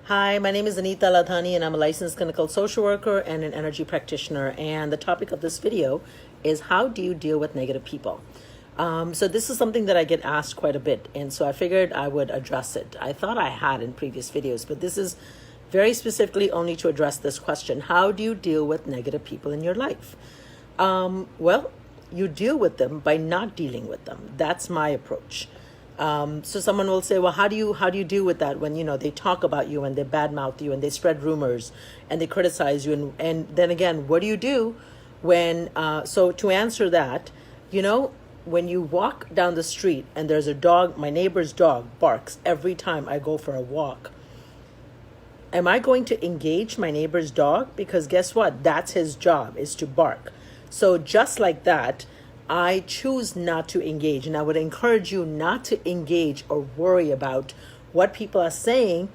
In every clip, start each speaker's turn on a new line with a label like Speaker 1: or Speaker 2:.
Speaker 1: Hi, my name is Anita Ladhani, and I'm a licensed clinical social worker and an energy practitioner. And the topic of this video is how do you deal with negative people? So this is something that I get asked quite a bit, and so I figured I would address it. I thought I had in previous videos, but this is very specifically only to address this question. How do you deal with negative people in your life? Well, you deal with them by not dealing with them. That's my approach. So someone will say, well, how do you deal with that when, they talk about you and they badmouth you and they spread rumors and they criticize you? And then again, what do you do when, so to answer that, when you walk down the street and there's a dog, my neighbor's dog barks every time I go for a walk. Am I going to engage my neighbor's dog? Because guess what? That's his job, is to bark. So just like that, I choose not to engage. And I would encourage you not to engage or worry about what people are saying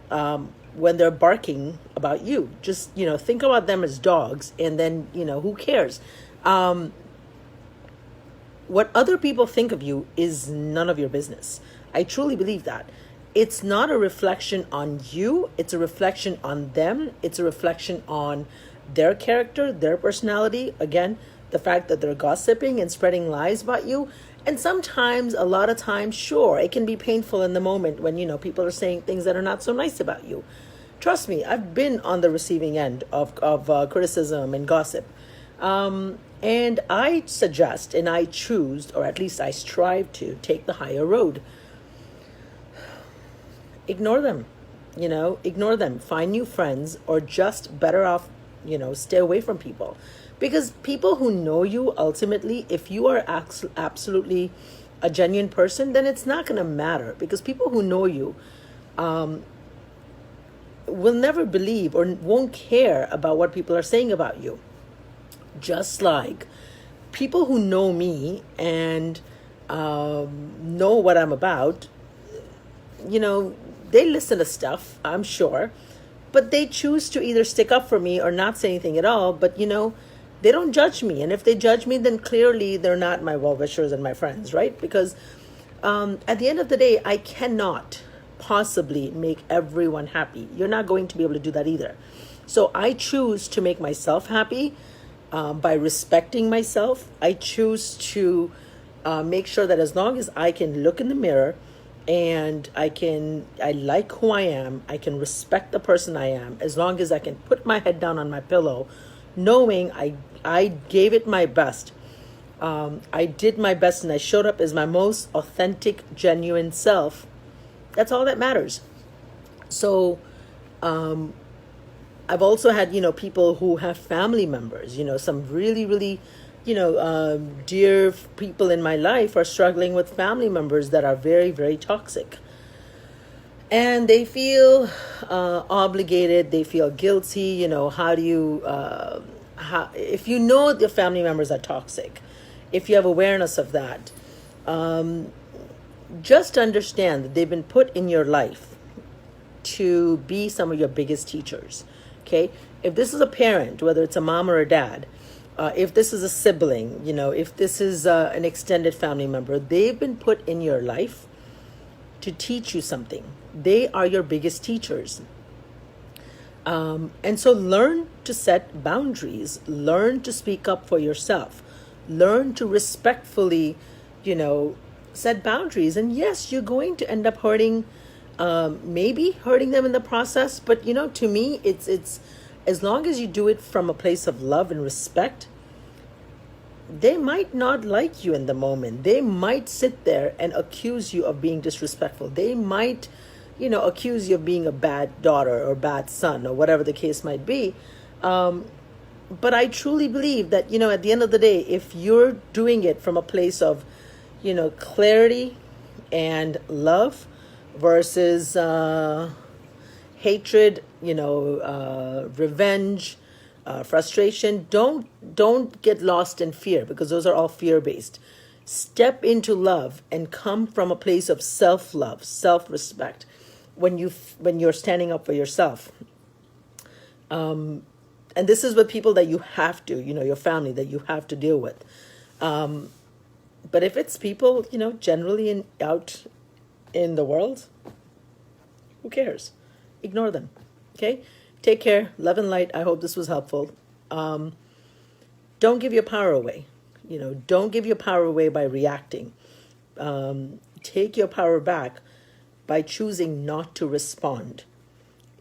Speaker 1: when they're barking about you. Just, think about them as dogs, and then, who cares? What other people think of you is none of your business. I truly believe that. It's not a reflection on you. It's a reflection on them. It's a reflection on their character, their personality. Again, the fact that they're gossiping and spreading lies about you. And sometimes, a lot of times, sure, it can be painful in the moment when, people are saying things that are not so nice about you. Trust me, I've been on the receiving end of criticism and gossip. And I suggest, and I choose, or at least I strive to, take the higher road. Ignore them, ignore them. Find new friends, or just better off, stay away from people. Because people who know you, ultimately, if you are absolutely a genuine person, then it's not going to matter. Because people who know you will never believe or won't care about what people are saying about you. Just like people who know me and know what I'm about, they listen to stuff, I'm sure, but they choose to either stick up for me or not say anything at all. But, they don't judge me. And if they judge me, then clearly they're not my well-wishers and my friends, right? Because at the end of the day, I cannot possibly make everyone happy. You're not going to be able to do that either. So I choose to make myself happy by respecting myself. I choose to make sure that as long as I can look in the mirror and I like who I am, I can respect the person I am, as long as I can put my head down on my pillow, knowing I gave it my best. I did my best and I showed up as my most authentic, genuine self. That's all that matters. So I've also had, people who have family members, some really, really, dear people in my life are struggling with family members that are very, very toxic. And they feel obligated, they feel guilty. How do you, if you know the family members are toxic, if you have awareness of that, just understand that they've been put in your life to be some of your biggest teachers. Okay? If this is a parent, whether it's a mom or a dad, if this is a sibling, if this is an extended family member, they've been put in your life to teach you something. They are your biggest teachers. And so learn to set boundaries. Learn to speak up for yourself. Learn to respectfully, set boundaries. And yes, you're going to end up hurting, maybe hurting them in the process. But, to me, it's as long as you do it from a place of love and respect, they might not like you in the moment. They might sit there and accuse you of being disrespectful. They might, accuse you of being a bad daughter or bad son or whatever the case might be. But I truly believe that, at the end of the day, if you're doing it from a place of, clarity and love versus hatred, revenge, frustration, don't get lost in fear, because those are all fear-based. Step into love and come from a place of self-love, self-respect when you're standing up for yourself. And this is with people that you have to, your family that you have to deal with. But if it's people, generally out in the world, who cares? ignore them. Okay? Take care. Love and light. I hope this was helpful. Don't give your power away. Don't give your power away by reacting. Take your power back by choosing not to respond,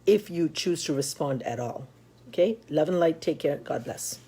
Speaker 1: if you choose to respond at all. Okay? Love and light. Take care. God bless.